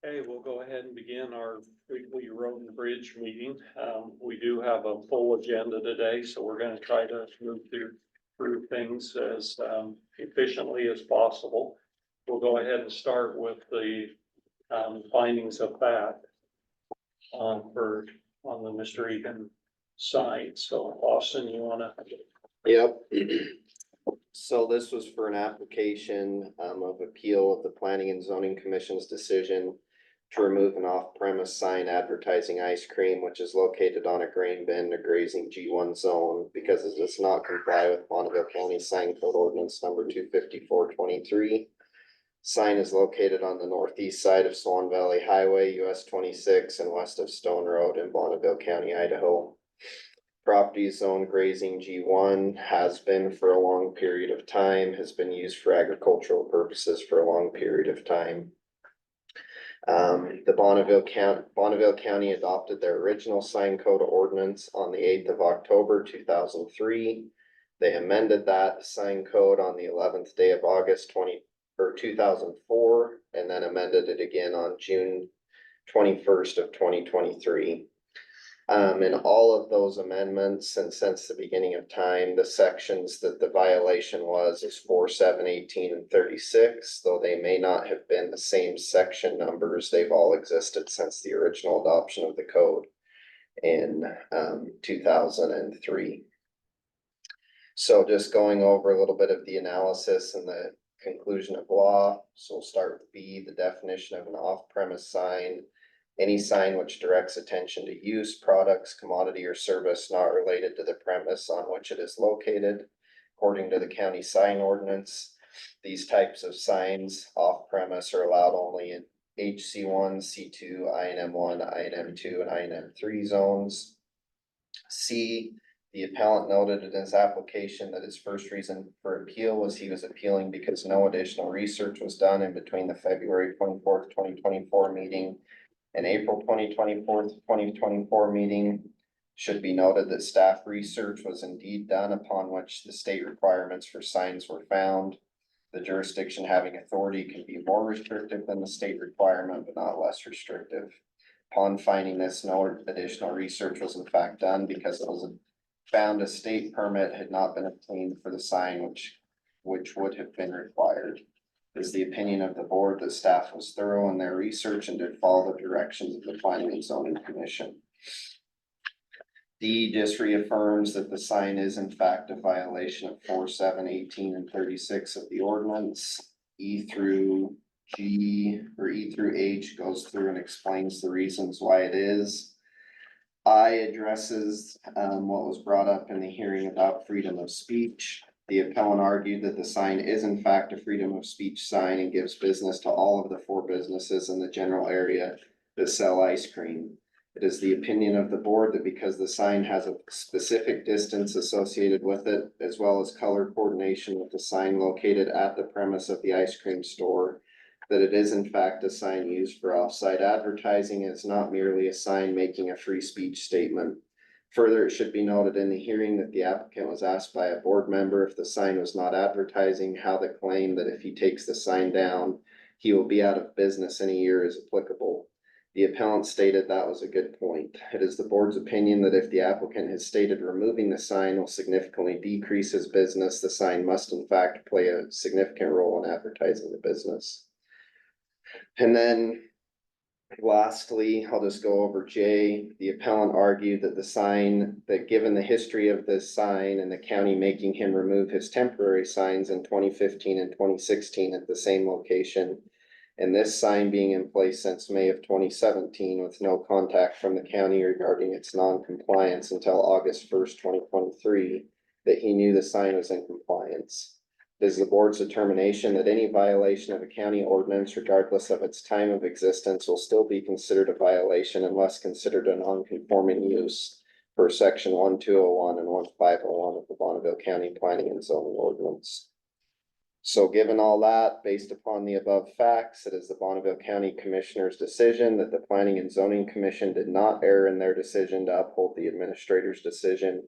Okay, we'll go ahead and begin our weekly road and bridge meeting. We do have a full agenda today, so we're gonna try to move through things as efficiently as possible. We'll go ahead and start with the findings of fact on the Mr. Egan side. So Austin, you wanna? Yep. So this was for an application of appeal of the Planning and Zoning Commission's decision to remove an off-premise sign advertising ice cream, which is located on a grain bin in a grazing G1 zone, because it does not comply with Bonneville County Sign Code Ordinance number 25423. Sign is located on the northeast side of Swan Valley Highway, US 26, and west of Stone Road in Bonneville County, Idaho. Property zone grazing G1 has been for a long period of time, has been used for agricultural purposes for a long period of time. The Bonneville County adopted their original sign code ordinance on the 8th of October 2003. They amended that sign code on the 11th day of August 2004, and then amended it again on June 21st of 2023. In all of those amendments, and since the beginning of time, the sections that the violation was is 4, 7, 18, and 36, though they may not have been the same section numbers. They've all existed since the original adoption of the code in 2003. So just going over a little bit of the analysis and the conclusion of law. So we'll start with B, the definition of an off-premise sign. Any sign which directs attention to use, products, commodity, or service not related to the premise on which it is located. According to the county sign ordinance, these types of signs off-premise are allowed only in HC1, C2, INM1, INM2, and INM3 zones. C, the appellant noted in his application that his first reason for appeal was he was appealing because no additional research was done in between the February 24th, 2024 meeting and April 2024 meeting. Should be noted that staff research was indeed done upon which the state requirements for signs were found. The jurisdiction having authority can be more restrictive than the state requirement, but not less restrictive. Upon finding this, no additional research was in fact done because it was found a state permit had not been obtained for the sign, which would have been required. It is the opinion of the board that staff was thorough in their research and did follow the directions of the Planning and Zoning Commission. D just reaffirms that the sign is in fact a violation of 4, 7, 18, and 36 of the ordinance. E through H goes through and explains the reasons why it is. I addresses what was brought up in the hearing about freedom of speech. The appellant argued that the sign is in fact a freedom of speech sign and gives business to all of the 4 businesses in the general area that sell ice cream. It is the opinion of the board that because the sign has a specific distance associated with it, as well as color coordination with the sign located at the premise of the ice cream store, that it is in fact a sign used for off-site advertising. It's not merely a sign making a free speech statement. Further, it should be noted in the hearing that the applicant was asked by a board member if the sign was not advertising, how the claim that if he takes the sign down, he will be out of business in a year is applicable. The appellant stated that was a good point. It is the board's opinion that if the applicant has stated removing the sign will significantly decrease his business, the sign must in fact play a significant role in advertising the business. And then lastly, I'll just go over J. The appellant argued that the sign, that given the history of this sign and the county making him remove his temporary signs in 2015 and 2016 at the same location, and this sign being in place since May of 2017 with no contact from the county regarding its non-compliance until August 1st, 2023, that he knew the sign was in compliance. It is the board's determination that any violation of a county ordinance, regardless of its time of existence, will still be considered a violation unless considered a non-conforming use per section 1201 and 1501 of the Bonneville County Planning and Zoning Ordinance. So given all that, based upon the above facts, it is the Bonneville County Commissioner's decision that the Planning and Zoning Commission did not err in their decision to uphold the administrator's decision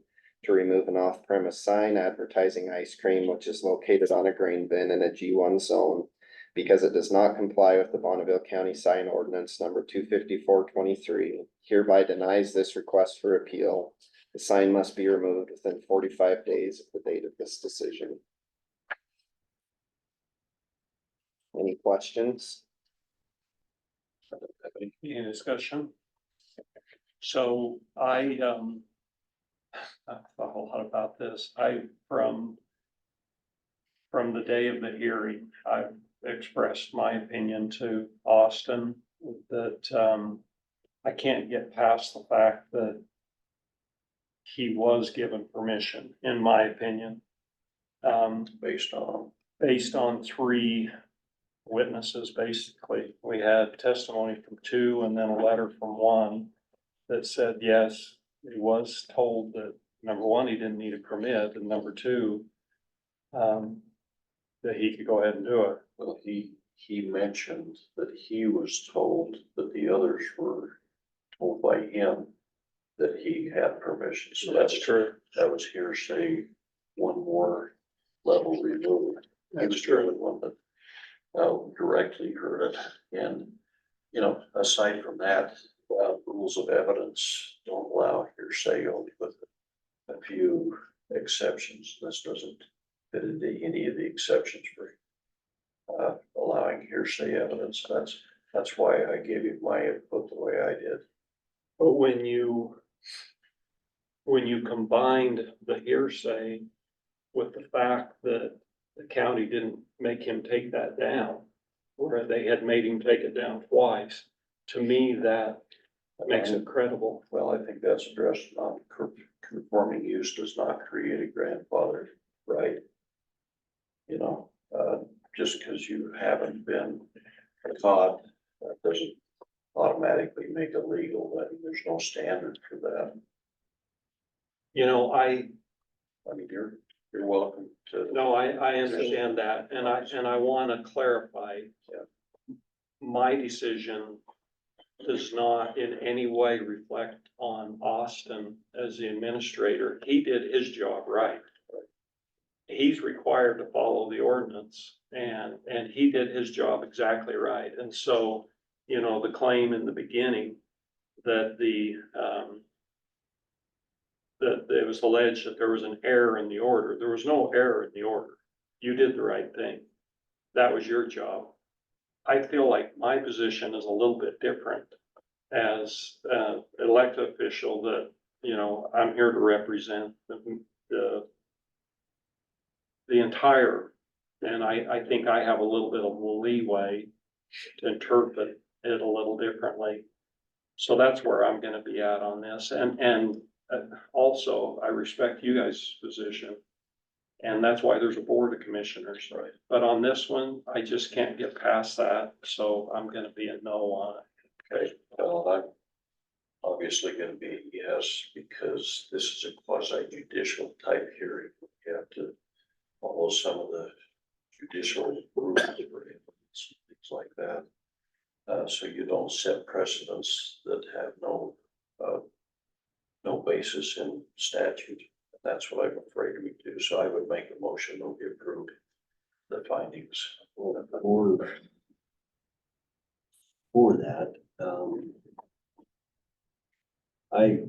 to remove an off-premise sign advertising ice cream, which is located on a grain bin in a G1 zone, because it does not comply with the Bonneville County sign ordinance number 254-23, hereby denies this request for appeal. The sign must be removed within 45 days of the date of this decision. Any questions? Any discussion? So I thought a lot about this. From the day of the hearing, I've expressed my opinion to Austin that, I can't get past the fact that he was given permission, in my opinion. Based on three witnesses, basically. We had testimony from two and then a letter from one that said, yes, he was told that, number one, he didn't need a permit, and number two, that he could go ahead and do it. Well, he mentioned that he was told that the others were told by him that he had permission, so That's true. that was hearsay, one more level removed. He was the only one that directly heard it, and, you know, aside from that, rules of evidence don't allow hearsay, only with a few exceptions. This doesn't fit into any of the exceptions for allowing hearsay evidence. That's why I gave you my input the way I did. But when you combined the hearsay with the fact that the county didn't make him take that down, where they had made him take it down twice, to me, that makes it credible. Well, I think that's addressed. Non-conforming use does not create a grandfather right. You know, just because you haven't been caught, that doesn't automatically make it legal. That there's no standard for that. You know, I mean, you're welcome to. no, I understand that, and I wanna clarify. My decision does not in any way reflect on Austin as the administrator. He did his job right. He's required to follow the ordinance, and he did his job exactly right. And so, you know, the claim in the beginning that that it was alleged that there was an error in the order. There was no error in the order. You did the right thing. That was your job. I feel like my position is a little bit different as an elected official, that, you know, I'm here to represent the entire, and I think I have a little bit of leeway to interpret it a little differently. So that's where I'm gonna be at on this, and also I respect you guys' position. And that's why there's a board of commissioners. Right. But on this one, I just can't get past that, so I'm gonna be a no on it. Okay, well, I'm obviously gonna be a yes, because this is a quasi judicial type hearing. You have to follow some of the judicial rules for things like that. So you don't set precedents that have no basis in statute. That's what I'm afraid we do. So I would make a motion that we approve the findings. For that, I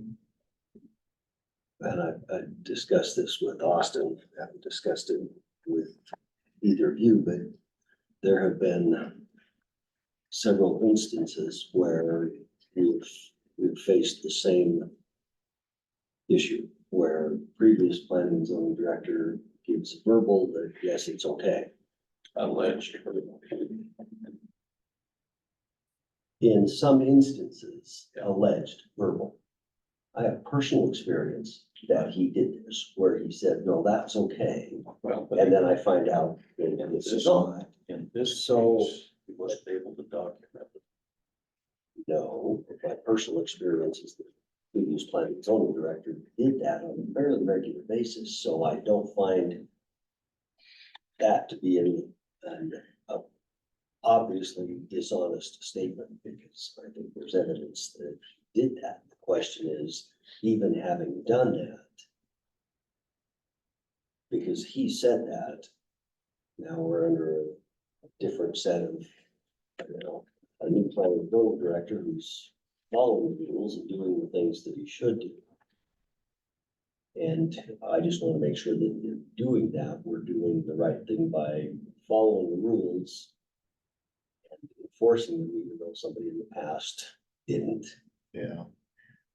discussed this with Austin, I haven't discussed it with either of you, but there have been several instances where we've faced the same issue, where previous planning and zoning director gives verbal that yes, it's okay. Alleged. In some instances, alleged verbal. I have personal experience that he did this, where he said, no, that's okay. Well, And then I find out that this is not. in this, So- case, he wasn't able to document it. No, my personal experience is that the previous planning and zoning director did that on a fairly regular basis, so I don't find that to be an obviously dishonest statement, because I think there's evidence that he did that. The question is, even having done that, because he said that, now we're under different set of, you know, a new planning and zoning director who's following the rules and doing the things that he should do. And I just want to make sure that in doing that, we're doing the right thing by following the rules and enforcing them, even though somebody in the past didn't. Yeah.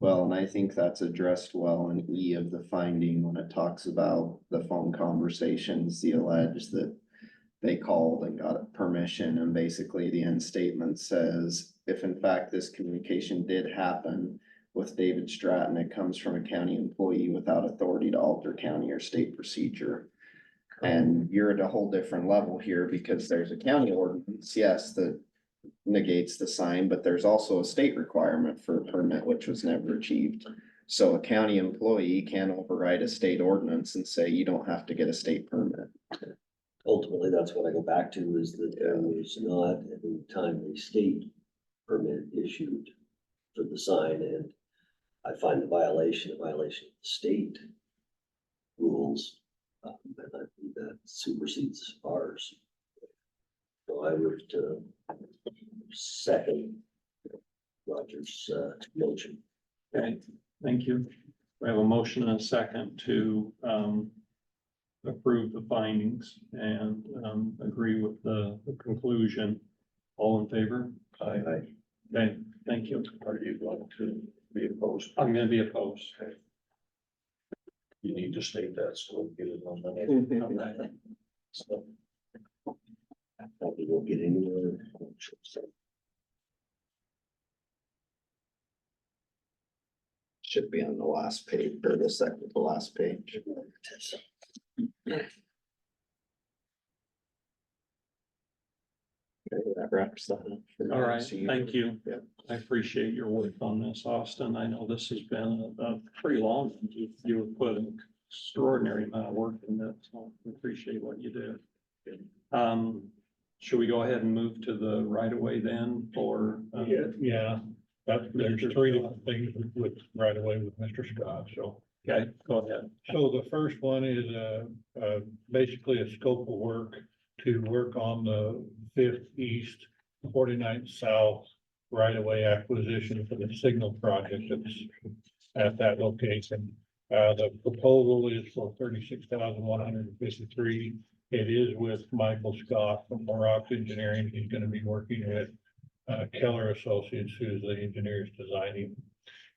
Well, and I think that's addressed well in E of the finding when it talks about the phone conversations, the alleged that they called and got permission, and basically the end statement says, if in fact this communication did happen with David Stratton, it comes from a county employee without authority to alter county or state procedure. And you're at a whole different level here because there's a county ordinance, yes, that negates the sign, but there's also a state requirement for a permit, which was never achieved. So a county employee can override a state ordinance and say, you don't have to get a state permit. Ultimately, that's what I go back to, is that there was not any timely state permit issued for the sign, and I find the violation of the state rules. And I think that supersedes ours. So I would, second Roger's, motion. Okay, thank you. We have a motion and a second to, approve the findings and, agree with the conclusion. All in favor? I, Okay, thank you. are you going to be opposed? I'm gonna be opposed. You need to state that, so we'll get it on the next. Okay. So, Probably won't get anywhere. Should be on the last page, or the second to last page. Okay, that wraps that up. for All now. right, So thank you. Yeah. I appreciate your work on this, Austin. I know this has been a pretty long, you have put an extraordinary amount of work in this, so I appreciate what you did. Should we go ahead and move to the right of way then for? Yeah, there's three different things with right away with Mr. Scott, so. Okay, go ahead. So the first one is basically a scope of work to work on the 5th East, 49th South right of way acquisition for the signal project that's at that location. The proposal is for $36,153. It is with Michael Scott from Morocco Engineering. He's gonna be working with Keller Associates, who's the engineers designing.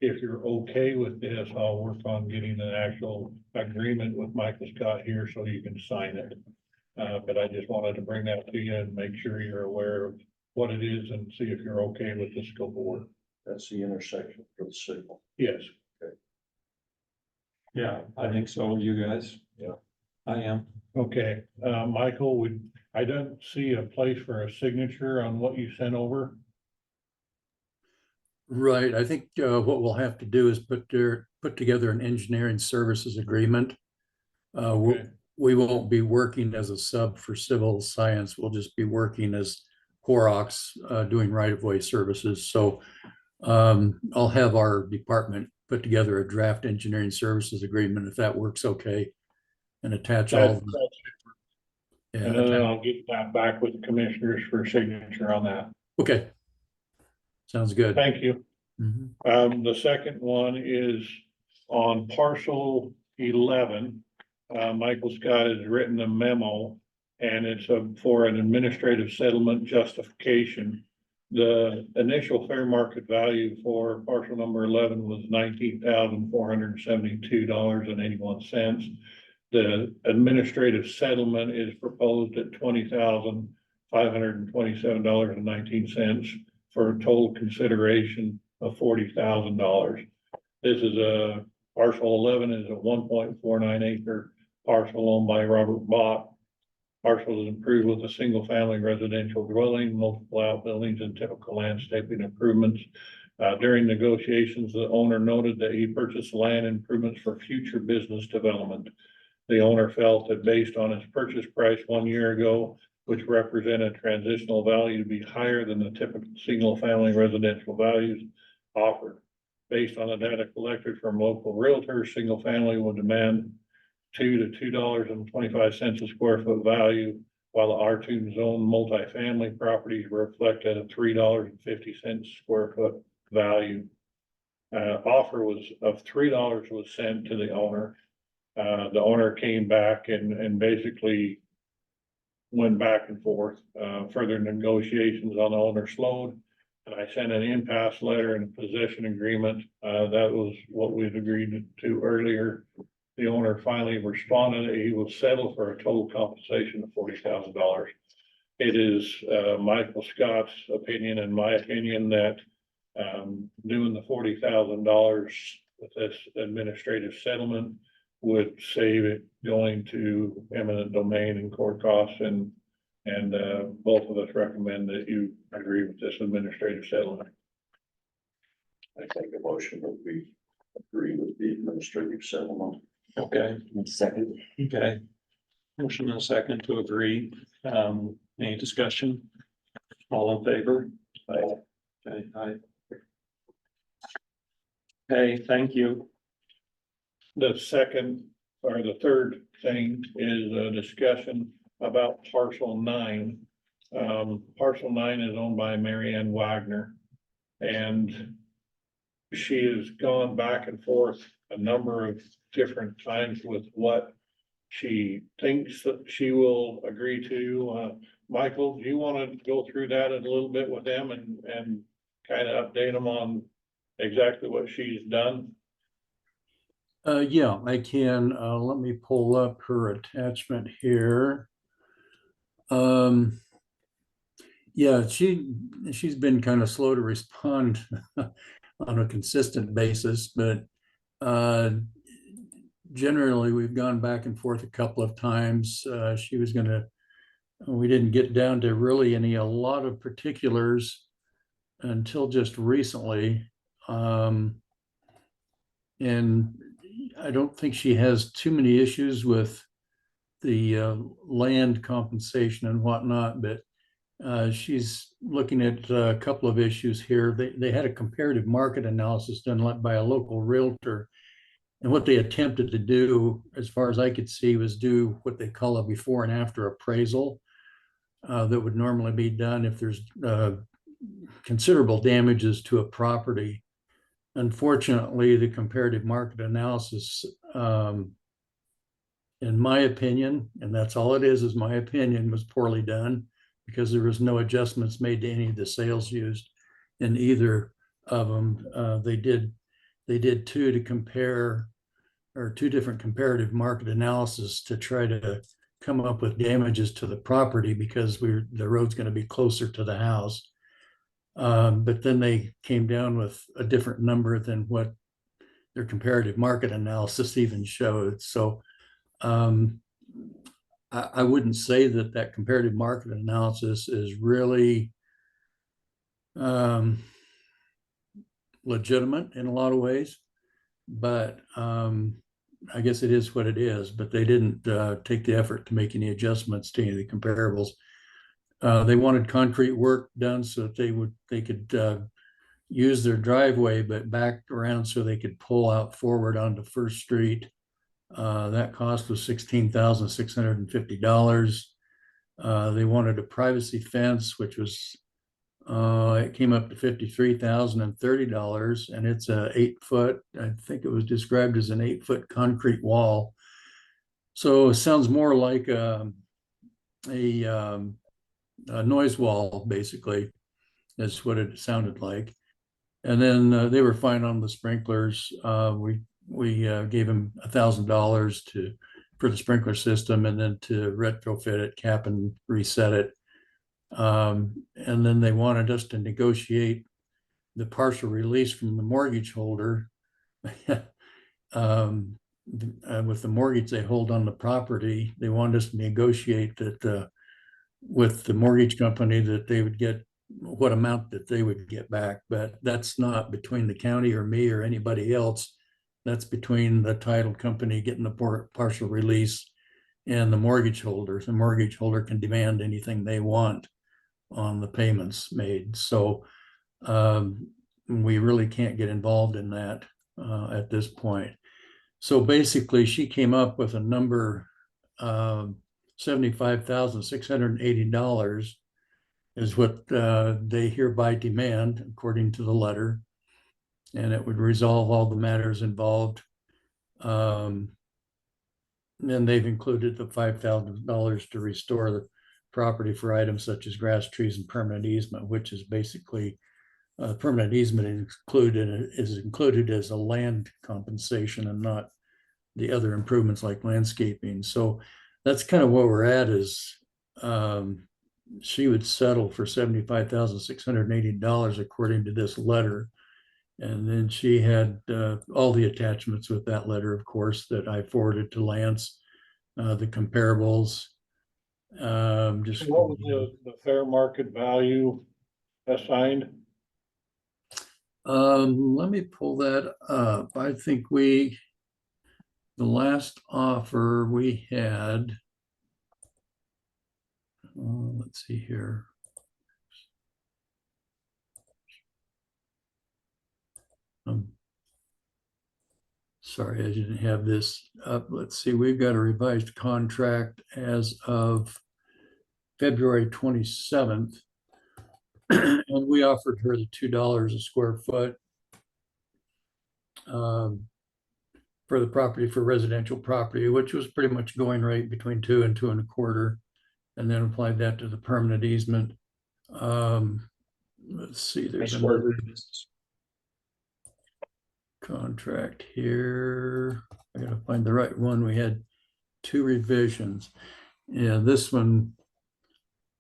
If you're okay with this, I'll work on getting an actual agreement with Michael Scott here so you can sign it. But I just wanted to bring that to you and make sure you're aware of what it is and see if you're okay with the scope of work. that's the intersection for the signal. Yes. Yeah, I think so. You guys? Yeah. I am. Okay, Michael, I don't see a place for a signature on what you sent over. Right, I think what we'll have to do is put together an engineering services agreement. Okay. We won't be working as a sub for civil science, we'll just be working as Horrocks doing right-of-way services. So I'll have our department put together a draft engineering services agreement, if that works okay, and attach all of the. And then I'll get that back with the commissioners for signature on that. Okay. Sounds good. Thank you. Mhm. The second one is on parcel 11. Michael Scott has written a memo and it's for an administrative settlement justification. The initial fair market value for parcel number 11 was $19,472.81. The administrative settlement is proposed at $20,527.19 for a total consideration of $40,000. This is parcel 11 is a 1.49 acre parcel owned by Robert Bott. Parcel is improved with a single family residential dwelling, multiple outbuildings and typical landscaping improvements. During negotiations, the owner noted that he purchased land improvements for future business development. The owner felt that based on his purchase price 1 year ago, which represented transitional value to be higher than the typical single family residential values offered. Based on the data collected from local realtors, single family will demand $2 to $2.25 a square foot value, while the R2 zone multifamily properties reflect at a $3.50 square foot value. Offer was of $3 was sent to the owner. The owner came back and basically went back and forth, further negotiations on the owner's load. And I sent an impasse letter and a possession agreement. That was what we'd agreed to earlier. The owner finally responded that he will settle for a total compensation of $40,000. It is, Michael Scott's opinion and my opinion that, doing the $40,000 with this administrative settlement would save it going to eminent domain and court costs, and both of us recommend that you agree with this administrative settlement. I make a motion that we agree with the administrative settlement. Okay, Second. okay. Motion and a second to agree. Any discussion? All in favor? Aye. Okay, aye. Okay, thank you. The second or the third thing is a discussion about parcel 9. Parcel 9 is owned by Mary Ann Wagner. And she has gone back and forth a number of different times with what she thinks that she will agree to. Michael, do you want to go through that a little bit with them and kind of update them on exactly what she's done? Yeah, I can. Let me pull up her attachment here. Yeah, she's been kind of slow to respond on a consistent basis, but generally we've gone back and forth a couple of times. We didn't get down to really a lot of particulars until just recently. And I don't think she has too many issues with the land compensation and whatnot, but she's looking at a couple of issues here. They had a comparative market analysis done by a local realtor. And what they attempted to do, as far as I could see, was do what they call a before and after appraisal that would normally be done if there's considerable damages to a property. Unfortunately, the comparative market analysis, in my opinion, and that's all it is my opinion, was poorly done because there was no adjustments made to any of the sales used in either of them. They did two different comparative market analysis to try to come up with damages to the property because the road's going to be closer to the house. But then they came down with a different number than what their comparative market analysis even showed. So I wouldn't say that comparative market analysis is really legitimate in a lot of ways, but I guess it is what it is. But they didn't take the effort to make any adjustments to any of the comparables. They wanted concrete work done so that they could use their driveway, but back around so they could pull out forward onto First Street. That cost was $16,650. They wanted a privacy fence, which was it came up to $53,030, and it's a 8-foot. I think it was described as an 8-foot concrete wall. So it sounds more like a noise wall, basically, is what it sounded like. And then they were fine on the sprinklers. We gave them $1,000 for the sprinkler system, and then to retrofit it, cap and reset it. And then they wanted us to negotiate the partial release from the mortgage holder. With the mortgage they hold on the property, they wanted us to negotiate that with the mortgage company that they would get what amount that they would get back. But that's not between the county or me or anybody else. That's between the title company getting the partial release and the mortgage holder. The mortgage holder can demand anything they want on the payments made. So we really can't get involved in that at this point. So basically she came up with a number $75,680 is what they hereby demand, according to the letter. And it would resolve all the matters involved. And they've included the $5,000 to restore the property for items such as grass, trees, and permanent easement, which is basically permanent easement is included as a land compensation and not the other improvements like landscaping. So that's kind of where we're at is she would settle for $75,680 according to this letter. And then she had all the attachments with that letter, of course, that I forwarded to Lance, the comparables. Just What was the fair market value assigned? let me pull that up. I think the last offer we had, let's see here. Sorry, I didn't have this up. Let's see, we've got a revised contract as of February 27th. And we offered her the $2 a square foot for the property, for residential property, which was pretty much going rate between 2 and 2 1/4, and then applied that to the permanent easement. Let's see, there's another contract here. I gotta find the right one. We had 2 revisions. Yeah, this one,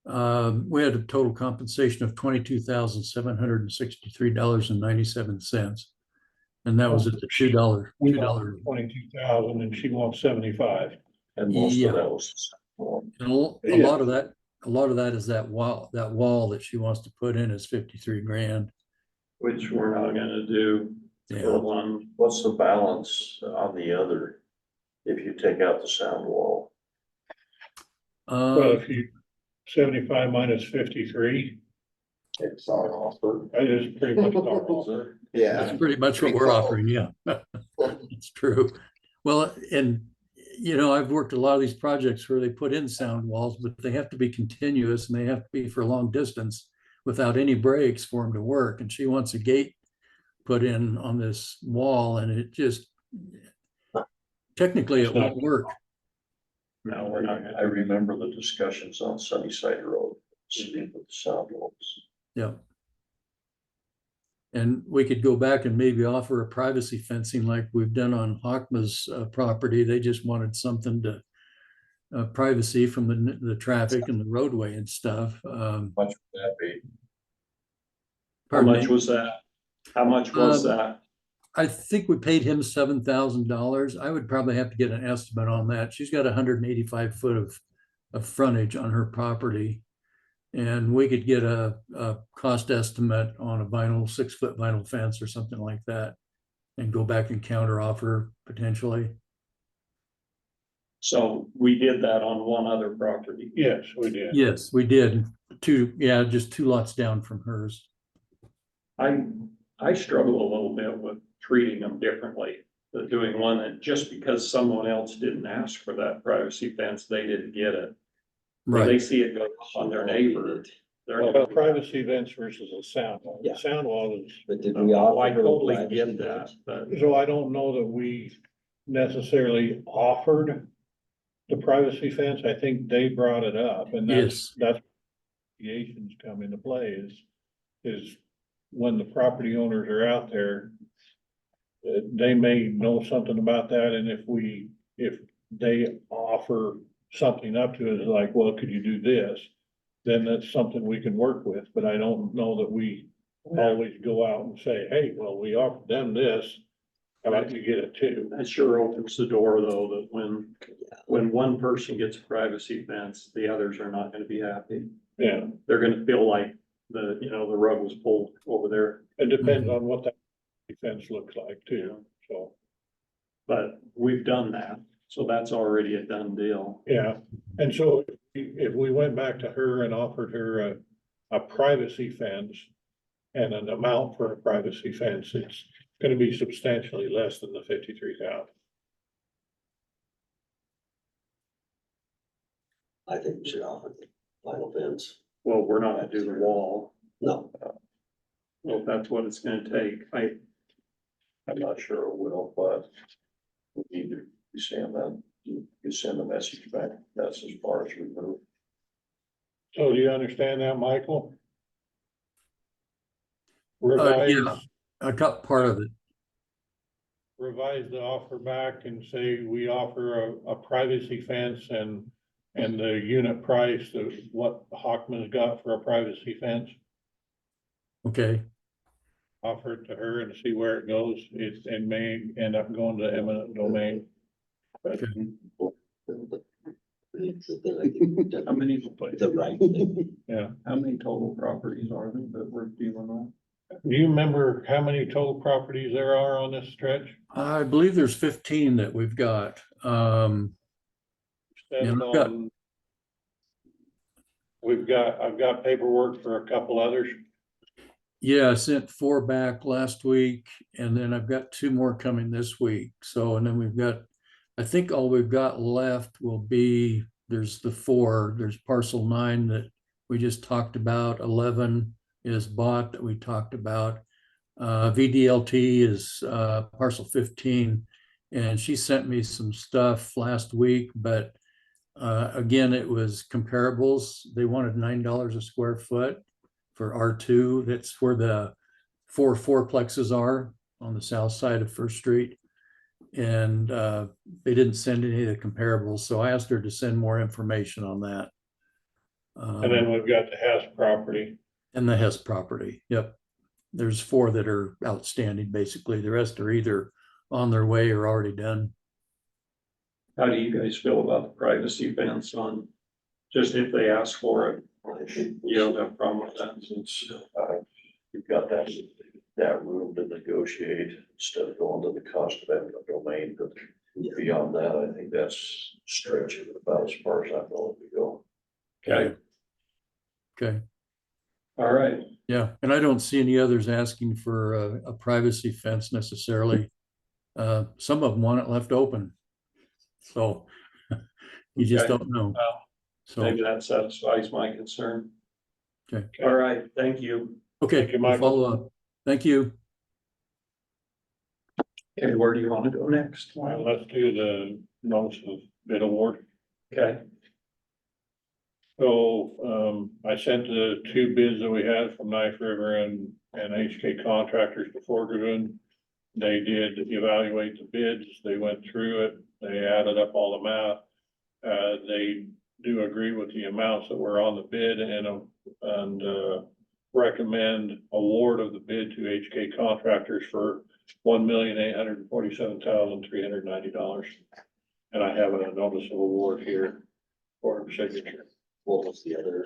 we had a total compensation of $22,763.97. And that was at the $2. We offered 22,000 and she wants 75. And most Yeah. of that was. And a lot of that is that wall that she wants to put in is 53 grand. Which we're not gonna do for Yeah. one. What's the balance on the other? If you take out the sound wall? Well, if you 75 minus 53, It's our offer. that is pretty much our offer. That's pretty much what Pretty we're close. offering, yeah. It's true. Well, and I've worked a lot of these projects where they put in sound walls, but they have to be continuous and they have to be for a long distance without any breaks for them to work. And she wants a gate put in on this wall and it just, technically it won't work. No, we're not gonna. I remember the discussions on Sunnyside Road, with the sound walls. Yeah. And we could go back and maybe offer a privacy fencing like we've done on Hockma's property. They just wanted something to privacy from the traffic and the roadway and stuff. Much would that be? How Pardon much me? was that? How much was that? I think we paid him $7,000. I would probably have to get an estimate on that. She's got 185 foot of frontage on her property. And we could get a cost estimate on a 6-foot vinyl fence or something like that. And go back and counter offer potentially. So we did that on one other property. Yes, we did. Yes, we did. Just 2 lots down from hers. I struggle a little bit with treating them differently. But doing one that just because someone else didn't ask for that privacy fence, they didn't get it. When they Right. see it go on their neighbor, they're. Well, privacy fence versus a sound wall. Yeah. The sound wall is, But did we Oh, offer? I her totally privacy get that, fence? but so I don't know that we necessarily offered the privacy fence. I think they brought it up and Yes. that's negotiations come into play is when the property owners are out there, they may know something about that. And if they offer something up to us like, well, could you do this? Then that's something we can work with, but I don't know that we always go out and say, hey, well, we offered them this. How about you get it too? that sure opens the door though, that when one person gets a privacy fence, the others are not gonna be happy. Yeah, They're gonna feel like the rug was pulled over there. it depends on what that fence looks like too, so, But we've done that, so that's already a done deal. yeah. And so if we went back to her and offered her a privacy fence and an amount for a privacy fence, it's gonna be substantially less than the 53,000. I think we should offer the vinyl fence. Well, we're not gonna do the wall. No, Well, if that's what it's gonna take, I'm not sure it will, but we need to send that, you send a message back, that's as far as we move. So do you understand that, Michael? Yeah, Revise, I got part of it. revise the offer back and say we offer a privacy fence and the unit price of what Hockman's got for a privacy fence. Okay, Offer it to her and see where it goes. It may end up going to eminent domain. the thing I think we've done how many, the right thing. how many total properties are there that we're dealing with? Do you remember how many total properties there are on this stretch? I believe there's 15 that we've got. Set Yeah, it I've got- on. I've got paperwork for a couple others. Yeah, I sent 4 back last week, and then I've got 2 more coming this week. So, and then we've got, I think all we've got left will be, there's the 4, there's parcel 9 that we just talked about, 11 is bought that we talked about. VDLT is parcel 15, and she sent me some stuff last week, but again, it was comparables. They wanted $9 a square foot for R2. That's where the 4 fourplexes are on the south side of First Street. And they didn't send any of the comparables, so I asked her to send more information on that. And then we've got the Hess property. And the Hess property, yep. There's 4 that are outstanding, basically. The rest are either on their way or already done. How do you guys feel about the privacy fence on, just if they ask for it? You don't have a problem with that? Since, you've got that room to negotiate instead of going to the cost of eminent domain, but beyond that, I think that's stretching about as far as I'm willing to go. Okay, Okay, all right. yeah, and I don't see any others asking for a privacy fence necessarily. Some of them want it left open. So you just Okay. don't know. Well, So, maybe that satisfies my concern. okay, All right, thank you. okay, Thank you, we'll Michael. follow up. Thank you. Okay, where do you want to go next? Let's do the notice of bid award. Okay, So I sent the 2 bids that we had from Knife River and HK Contractors to Forgoodwood. They did evaluate the bids, they went through it, they added up all the math. They do agree with the amounts that were on the bid and recommend award of the bid to HK Contractors for $1,847,390. And I have a notice of award here for signature. What was the other?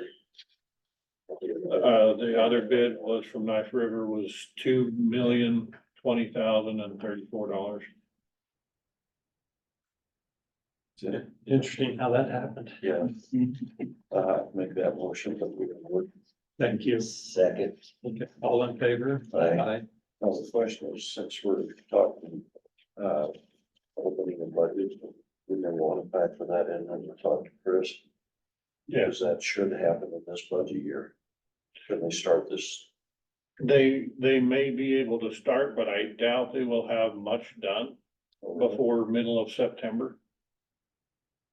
The other bid was from Knife River was $2,020,034. interesting how that happened. Yeah. Make that motion that we would. Thank you. Second. Okay, all in favor? Aye. Now, the question is, since we're talking, opening a budget, we never want to factor that in when we talk to Chris. Yes, Because that should happen in this budget year. Should they start this? they may be able to start, but I doubt they will have much done before middle of September.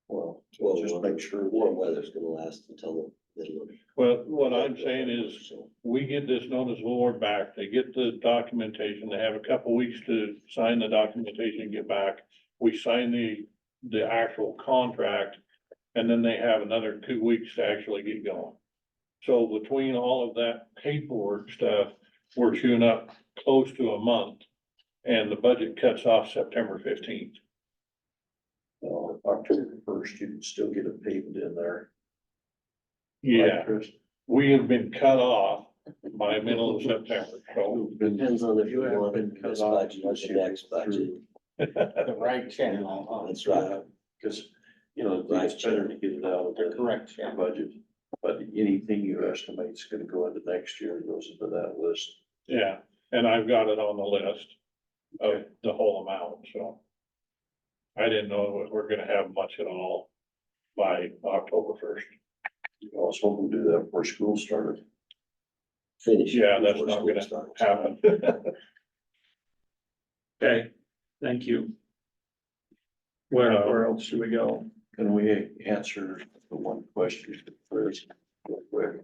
Well, Well, just make sure. warm weather's gonna last until the middle of. Well, what I'm saying is, we get this notice of award back, they get the documentation, they have a couple weeks to sign the documentation and get back. We sign the actual contract, and then they have another 2 weeks to actually get going. So between all of that paperwork stuff, we're chewing up close to a month, and the budget cuts off September 15th. October 1st, you can still get it paved in there. Yeah, Right, Chris? we have been cut off by middle of September, so. Depends on if you haven't want been it cut this off budget or unless the you next go budget. through. The right channel. That's right. Because, you know, it's better to get it out of the Correct, yeah. budget. But anything you estimate is gonna go into next year goes into that list. Yeah, and I've got it on the list of the whole amount, so. I didn't know that we're gonna have much at all. by October 1st. I was hoping to do that before school started. Finish. Yeah, that's before not school gonna starts. happen. Okay, thank you. Where else do we go? Can we answer the one question first, real quick?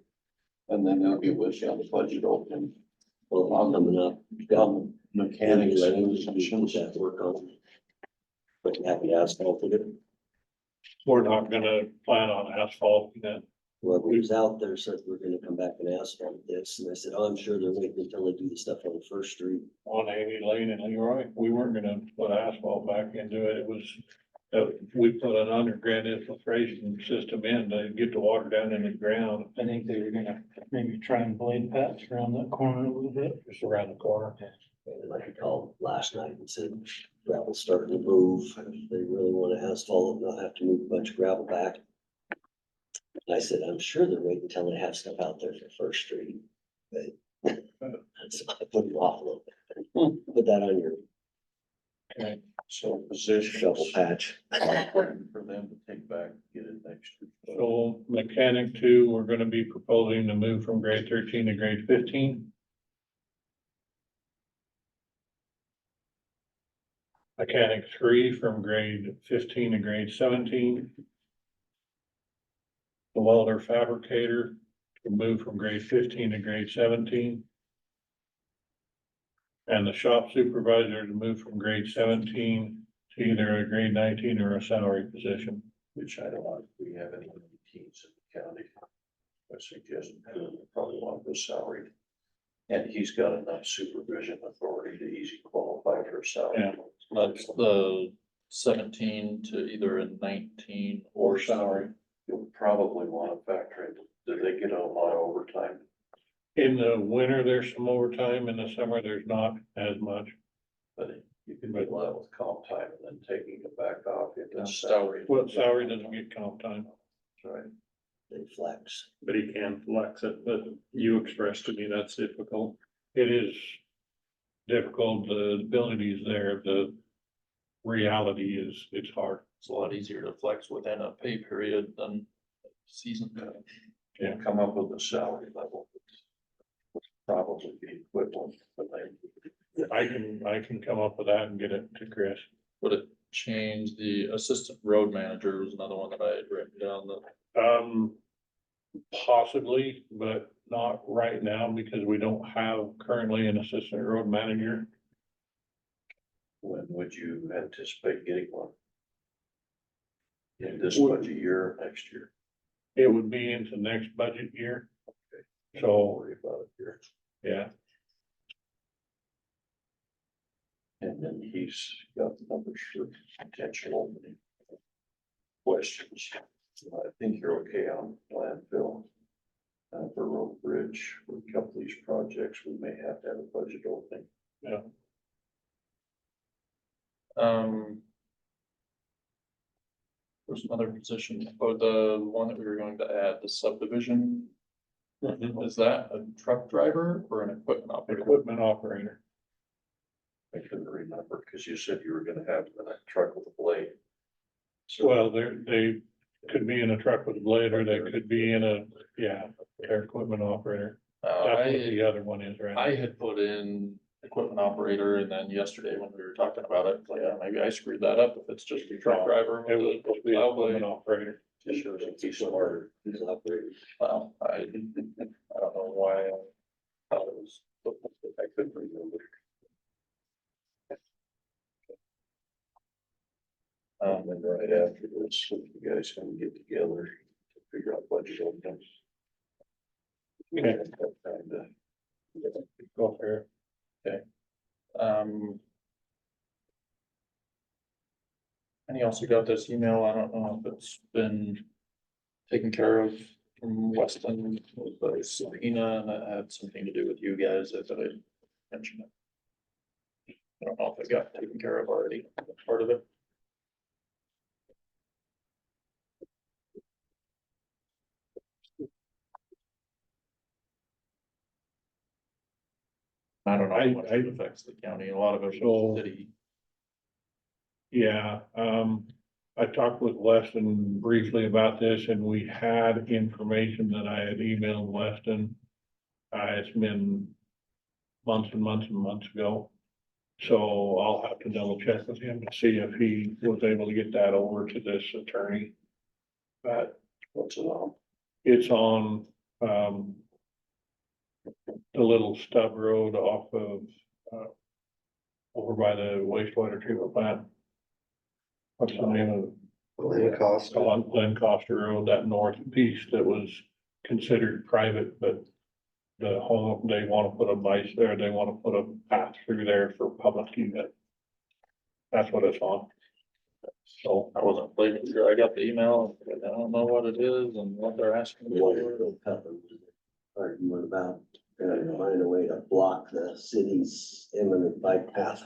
And then I'll get with you on the budget opening. Well, coming up, got Mechanics. that work on. But happy asphalt it. We're not gonna plan on asphalt that. Whoever was out there said we're gonna come back and asphalt this, and I said, oh, I'm sure they're waiting until they do the stuff on First Street. On Amy Lane and Leroy, we weren't gonna put asphalt back into it, it was, we put an underground infiltration system in to get the water down in the ground. I think they were gonna maybe try and blade patch around that corner a little bit. Just around the corner. And like I called last night and said, gravel's starting to move, if they really wanna asphalt it, they'll have to move a bunch of gravel back. And I said, I'm sure they're waiting until they have stuff out there for First Street, but so I put them off a little bit. Put that on your Okay, so position. shovel patch. For them to take back, get it next year. So mechanic 2, we're gonna be proposing to move from grade 13 to grade 15. Mechanic 3 from grade 15 to grade 17. The welder fabricator to move from grade 15 to grade 17. And the shop supervisor to move from grade 17 to either a grade 19 or a salary position. Which I don't want, we have any teams in the county. I suggest probably want to go salaried. And he's got enough supervision authority to easy qualify for a salary. Yeah. That's the 17 to either a 19 or salary. You'll probably want to factor in, do they get a lot of overtime? In the winter, there's some overtime. In the summer, there's not as much. But you can do a lot with comp time and then taking it back off into That's salary. Well, salary doesn't get comp time, Right. They flex. But he can flex it, but you expressed to me that's difficult. it is difficult. The ability is there. The reality is it's hard. It's a lot easier to flex within a pay period than season. Yeah. Come up with a salary level. Would probably be equivalent, but I can come up with that and get it to Chris. Would it change the assistant road manager was another one that I had written down that Possibly, but not right now because we don't have currently an assistant road manager. when would you anticipate getting one? In this budget year, or next year? It would be into next budget year. Don't So, worry about it here. yeah, And then he's got the numbers for potential opening. Questions. I think you're okay on landfill. For road bridge, for a couple of these projects, we may have to have a budget opening. yeah. There's another position, or the one that we were going to add, the subdivision. Is that a truck driver or an equipment operator? Equipment operator. I couldn't remember, because you said you were gonna have a truck with a blade. Well, they could be in a truck with a blade or they could be in a, yeah, their equipment operator. That's what the other one is, right? I had put in equipment operator, and then yesterday when we were talking about it, like, yeah, maybe I screwed that up if it's just a truck driver. It was supposed to be Plow equipment blade. operator. Just shows that he's smarter. He's operating. Well, I don't know why I thought it was, I couldn't remember. And then right after this, if you guys can get together to figure out budget openings. Okay. And, Go for it. And he also got this email, I don't know if it's been taken care of from Weston, but it's subpoena, and that had something to do with you guys, I thought I'd mention it. I don't know if it got taken care of already, that's part of it. I don't know how much it affects the county, a lot of it So- is city. Yeah, I talked with Weston briefly about this and we had information that I had emailed Weston. It's been months and months and months ago. So I'll have to double check with him to see if he was able to get that over to this attorney. But What's it on? it's on, the little stub road off of, over by the wastewater treatment plant. What's the name of it? Glen Costa. On Glen Costa Road, that north piece that was considered private, but the home, they want to put a bike there, they want to put a path through there for public use. That's what it's on. So, I wasn't completely sure. I got the email, but I don't know what it is and what they're asking One for. of the Putnam arguing about trying to find a way to block the city's imminent bike path.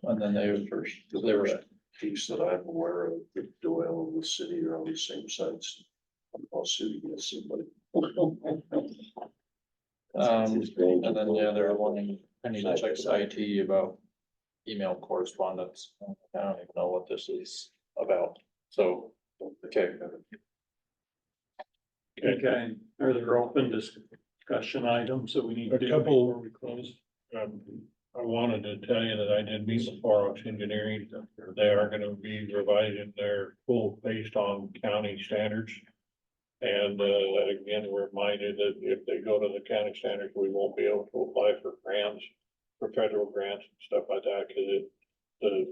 And then they were first, they were, Piece that I'm aware of, that Doyle and the city are on the same sides. I'll sue against somebody. and then, yeah, they're wanting, I need to check with IT about email correspondence. I don't even know what this is about. So, okay. Okay, are there open discussion items that we need to A do couple- before we close? I wanted to tell you that I did meet with Proj Engineering. They are gonna be revising their quote based on county standards. And, again, we're reminded that if they go to the county standards, we won't be able to apply for grants, for federal grants and stuff like that, cause there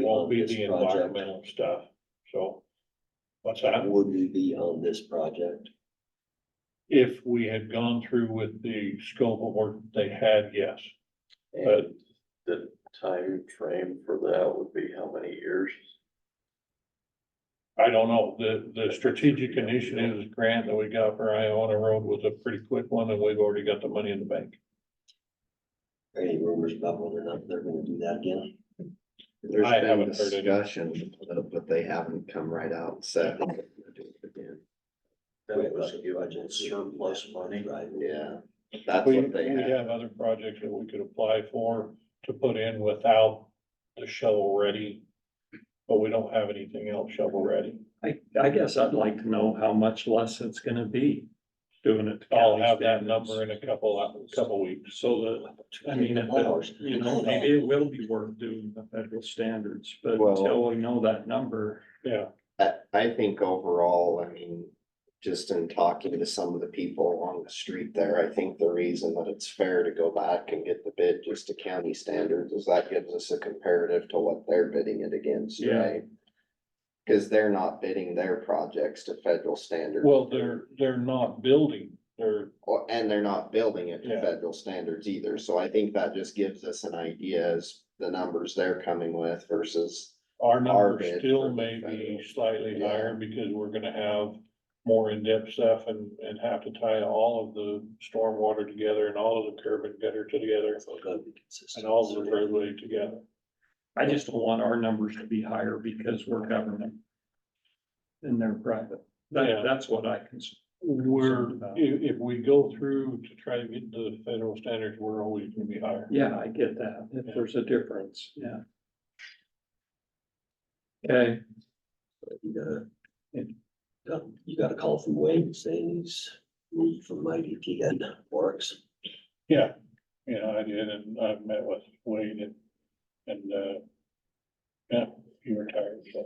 won't be the environmental stuff, so. What's that? Would we be on this project? If we had gone through with the scope of work they had, yes. But And the time frame for that would be how many years? I don't know, the strategic initiatives grant that we got for Iona Road was a pretty quick one, and we've already got the money in the bank. Any rumors about whether or not they're gonna do that again? There's I been haven't heard any. discussion, but they haven't come right out and said they're gonna do it again. That was given surplus money. Right. Yeah, that's We what they we have. have other projects that we could apply for to put in without the shovel ready. But we don't have anything else shovel ready. I guess I'd like to know how much less it's gonna be doing it. to I'll county have that standards. number in a couple weeks. So that, I mean, if it, you know, maybe it will be worth doing the federal standards, but Well- until we know that number. Yeah, I think overall, I mean, just in talking to some of the people along the street there, I think the reason that it's fair to go back and get the bid just to county standards is that gives us a comparative to what they're bidding it against, Yeah. right? Cause they're not bidding their projects to federal standards. well, they're not building, And they're not building it to Yeah. federal standards either, so I think that just gives us an idea as the numbers they're coming with versus. our Our numbers bid still for the may be federal. slightly Yeah. higher because we're gonna have more in-depth stuff and have to tie all of the stormwater together and all of the curb and gutter together It's all gotta be consistent. and all of the roadway together. I just don't want our numbers to be higher because we're government. And they're private. Yeah. That's what I can. We're, about. if we go through to try to get to the federal standards, we're always gonna be higher. Yeah, I get that. If there's a difference, yeah. Okay, You got a call from Wayne saying he's moved from IDT and Works. Yeah, I did, and I met with Wade yeah, he retired, so.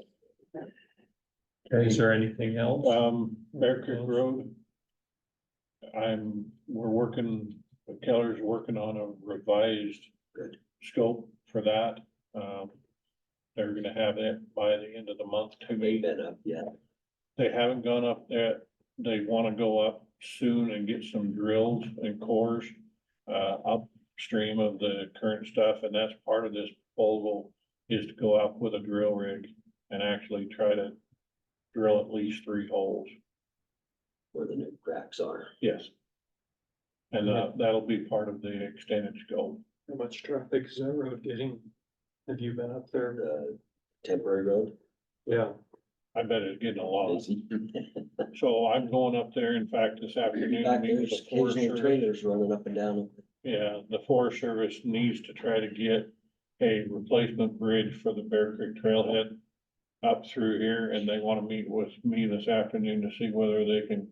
okay, is there anything else? Bear Creek Road. Keller's working on a revised scope for that. They're gonna have it by the end of the month to Ain't me. been up yet. They haven't gone up there. They wanna go up soon and get some drills and cores upstream of the current stuff, and that's part of this proposal is to go out with a drill rig and actually try to drill at least 3 holes. Where the new cracks are. Yes. And that'll be part of the extended scope. How much traffic is that road getting? Have you been up there? The temporary road. Yeah. I bet it's getting a lot. Busy. So I'm going up there, in fact, this afternoon. to Back meet with there's the Forest occasional Service. trailers running up and down. Yeah, the Forest Service needs to try to get a replacement bridge for the Bear Creek trailhead. up through here, and they wanna meet with me this afternoon to see whether they can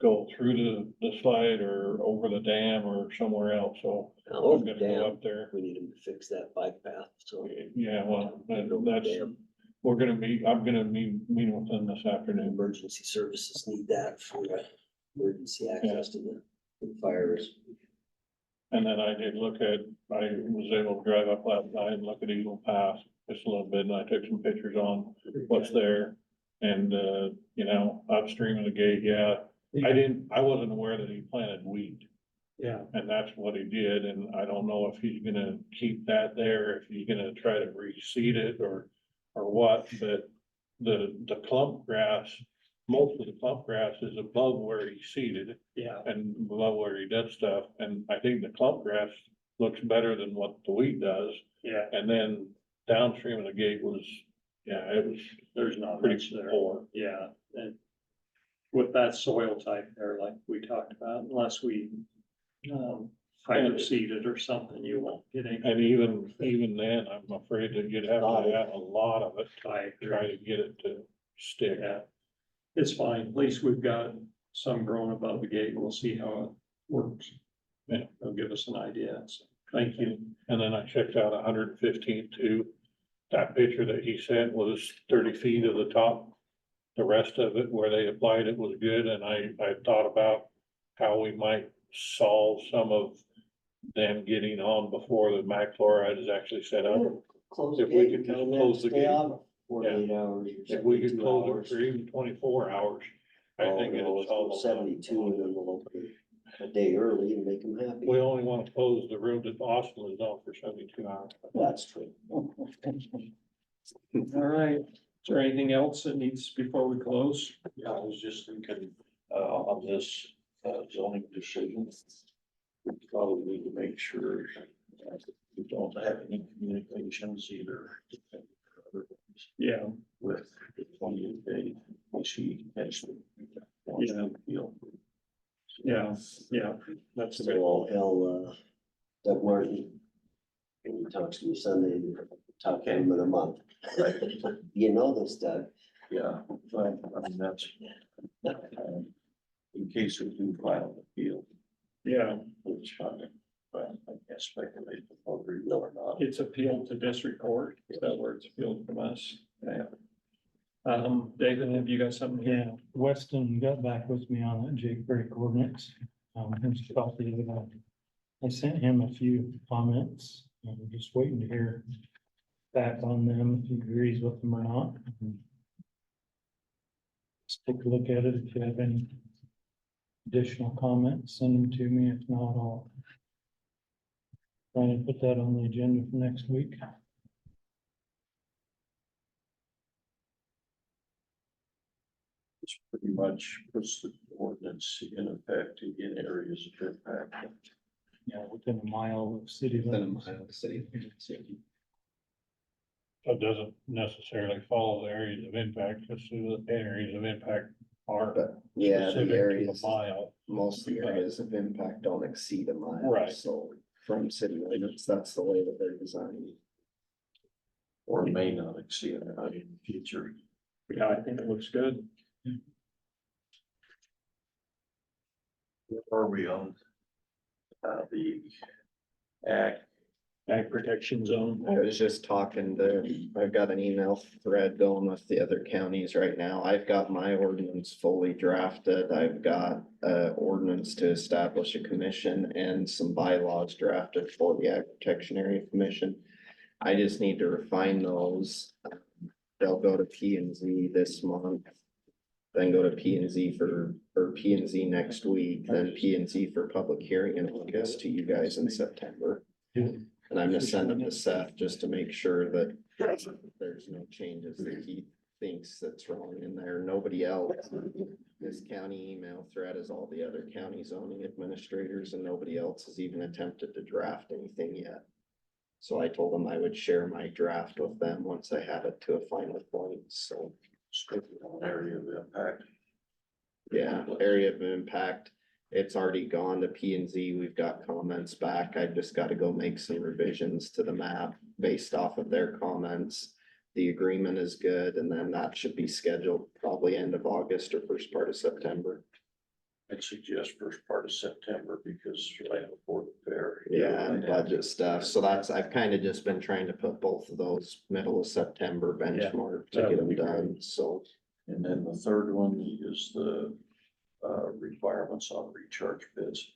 go through the slide or over the dam or somewhere else, so I'm Over gonna the go dam, up there. we need them to fix that bike path, so. Yeah, well, Over the that's, dam. I'm gonna be meeting with them this afternoon. Emergency services need that for emergency access to the fires. And then I was able to drive up last night and look at Eagle Pass just a little bit, and I took some pictures on what's there. And, upstream of the gate, yeah, I wasn't aware that he planted wheat, Yeah, and that's what he did, and I don't know if he's gonna keep that there, if he's gonna try to reseed it or what, but the clump grass, most of the clump grass is above where he seeded yeah, and below where he did stuff, and I think the clump grass looks better than what the wheat does. yeah. And then downstream of the gate was, There's not pretty much there. poor. Yeah, and with that soil type there, like we talked about, unless we hydro seed it or something, you won't get any. And even then, I'm afraid that you'd have to add a lot of it I to try to get it to stick. Yeah, it's fine. At least we've got some growing above the gate. We'll see how it works. Yeah. It'll give us an idea. So, thank you. And then I checked out 115 too. That picture that he sent was 30 feet of the top. The rest of it where they applied it was good, and I thought about how we might solve some of them getting on before the mac chloride is actually set up. Close If we could just close the gate. 48 hours. If we could 72 close it hours. for even 24 hours, I think it'll let's solve. go a lot. 72 and then we'll open it a day early and make them happy. We only want to close the room that Austin is on for 72 hours. That's true. All right. Is there anything else that needs before we close? Yeah, I was just thinking, on this, zoning decision. We probably need to make sure that we don't have any communications either. Yeah, With the 28 day, she actually. yeah, yeah. That's So good. I'll Doug Martin. And he talks to me Sunday, talk to him in a month. You know this, Doug. Yeah, but I mean, that's. In case we do file an appeal, Yeah, which I guess speculate before we will or not. it's appealed to district court. Is that where it's appealed from us? Yeah. David, have you got something here? Yeah, Weston got back with me on that Jake break ordinance. Here's a copy of it. I sent him a few comments. I'm just waiting to hear back on them, if he agrees with them or not. Just take a look at it. If you have any additional comments, send them to me. If not, I'll try and put that on the agenda for next week. It's pretty much puts the ordinance in effect in areas of impact. Yeah, within a mile of city limits. City. So it doesn't necessarily follow the areas of impact, just the areas of impact are But yeah, specific the to areas, the mile. most of the areas of impact don't exceed a mile. Right. So from city limits, that's the way that they're designed. Or may not exceed it in the future. Yeah, I think it looks good. Where are we on? The act, Ag protection zone. I was just talking to, I've got an email thread going with the other counties right now. I've got my ordinance fully drafted. I've got ordinance to establish a commission and some bylaws drafted for the Ag Protection Area Commission. I just need to refine those. They'll go to P and Z this month. Then go to P and Z or P and Z next week, then P and Z for public hearing in August to you guys in September. And I'm gonna send them to Seth just to make sure that there's no changes that he thinks that's wrong in there. Nobody else. This county email thread is all the other county zoning administrators and nobody else has even attempted to draft anything yet. So I told them I would share my draft with them once I have it to a final point, so. strictly on area of impact. Yeah, area of impact, it's already gone to P and Z, we've got comments back, I've just gotta go make some revisions to the map based off of their comments. the agreement is good, and then that should be scheduled probably end of August or first part of September. I'd suggest first part of September because right before the fair. Yeah, and budget stuff. So that's, I've kind of just been trying to put both of those middle of September benchmark to that get would them be done, so. And then the third one is the requirements on recharge bids.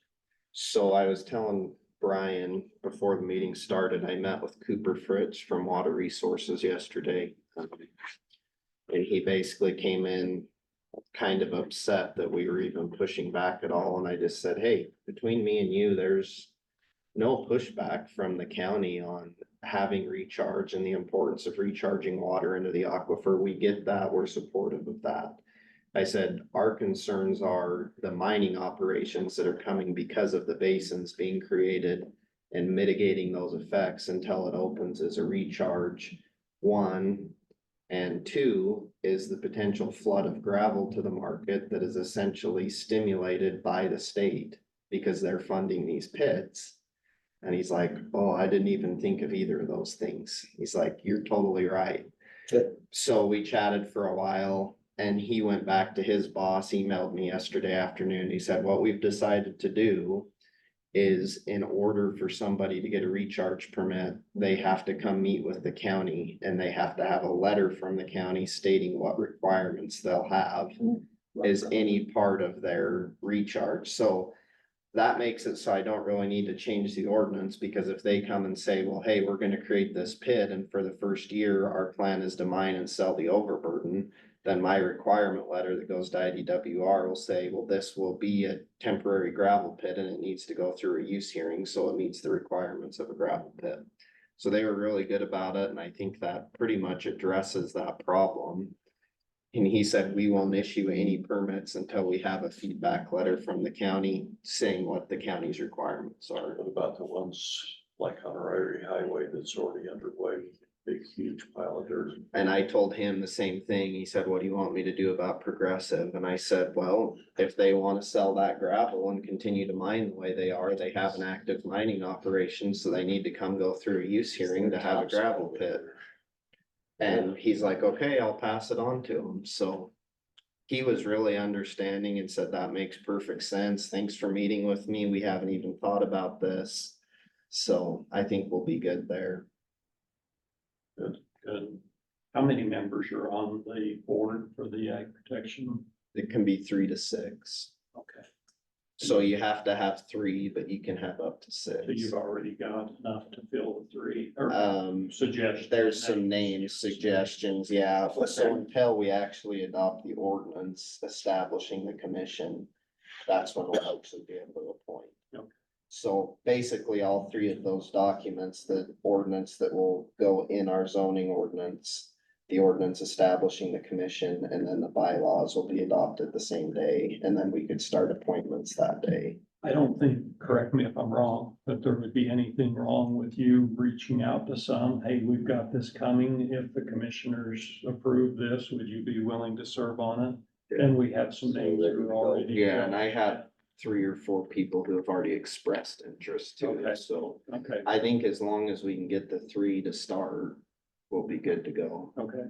So I was telling Brian before the meeting started, I met with Cooper Fritz from Water Resources yesterday. And he basically came in kind of upset that we were even pushing back at all, and I just said, hey, between me and you, there's no pushback from the county on having recharge and the importance of recharging water into the aquifer. We get that, we're supportive of that. I said, our concerns are the mining operations that are coming because of the basins being created and mitigating those effects until it opens as a recharge, one. And two is the potential flood of gravel to the market that is essentially stimulated by the state because they're funding these pits. And he's like, oh, I didn't even think of either of those things. He's like, you're totally right. Good. So we chatted for a while and he went back to his boss, emailed me yesterday afternoon. He said, what we've decided to do is in order for somebody to get a recharge permit, they have to come meet with the county and they have to have a letter from the county stating what requirements they'll have as any part of their recharge. So that makes it so I don't really need to change the ordinance, because if they come and say, well, hey, we're gonna create this pit and for the first year, our plan is to mine and sell the overburden, then my requirement letter that goes to IDWR will say, well, this will be a temporary gravel pit and it needs to go through a use hearing, so it meets the requirements of a gravel pit. So they were really good about it, and I think that pretty much addresses that problem. And he said, we won't issue any permits until we have a feedback letter from the county saying what the county's requirements are. What about the ones like on Riley Highway that's already underway? Big, huge pile of dirt. And I told him the same thing. He said, what do you want me to do about Progressive? And I said, well, if they want to sell that gravel and continue to mine the way they are, they have an active mining operation, so they need to come go through a use hearing to have a gravel pit. And he's like, okay, I'll pass it on to him. So he was really understanding and said, that makes perfect sense. Thanks for meeting with me. We haven't even thought about this. So I think we'll be good there. Good. How many members are on the board for the ag protection? It can be 3 to 6. Okay, So you have to have 3, but you can have up to 6. so you've already got enough to fill the 3 or suggestions. There's some names, suggestions, yeah. So Okay. until we actually adopt the ordinance establishing the commission, that's when we'll actually be able to appoint. Okay. So basically, all 3 of those documents, the ordinance that will go in our zoning ordinance, the ordinance establishing the commission, and then the bylaws will be adopted the same day, and then we could start appointments that day. I don't think, correct me if I'm wrong, but there would be anything wrong with you reaching out to some, hey, we've got this coming. If the commissioners approve this, would you be willing to serve on it? And we have some names that are already. Yeah, and I had 3 or 4 people who have already expressed interest to Okay. it, so Okay, I think as long as we can get the 3 to start, we'll be good to go. okay.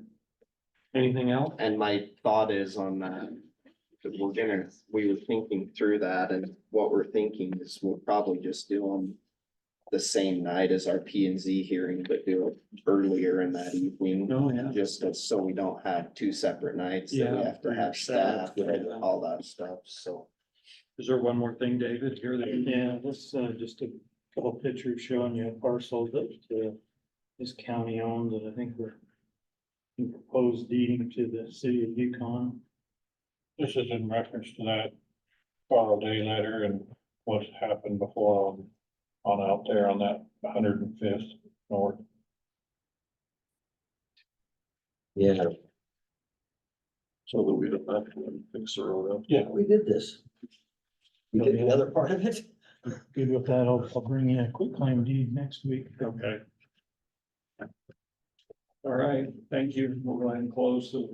Anything else? And my thought is on that, that we were thinking through that, and what we're thinking is we'll probably just do them the same night as our P and Z hearing, but do it earlier in that evening. Oh, yeah. Just so we don't have 2 separate nights that we Yeah, have to for have staff, staff and all that stuff, so. Is there one more thing, David, here that you Yeah, this, just a couple pictures showing you a parcel that, is county owned, that I think we're proposed deeding to the city of Yukon. This is in reference to that Carl Day letter and what's happened before on out there on that 105th north. Yeah, So that we don't have to fix the road up. Yeah. we did this. We did the other part of it. Good with that, I'll bring you a quick claim deed next week. Okay. All right, thank you. We'll go ahead and close the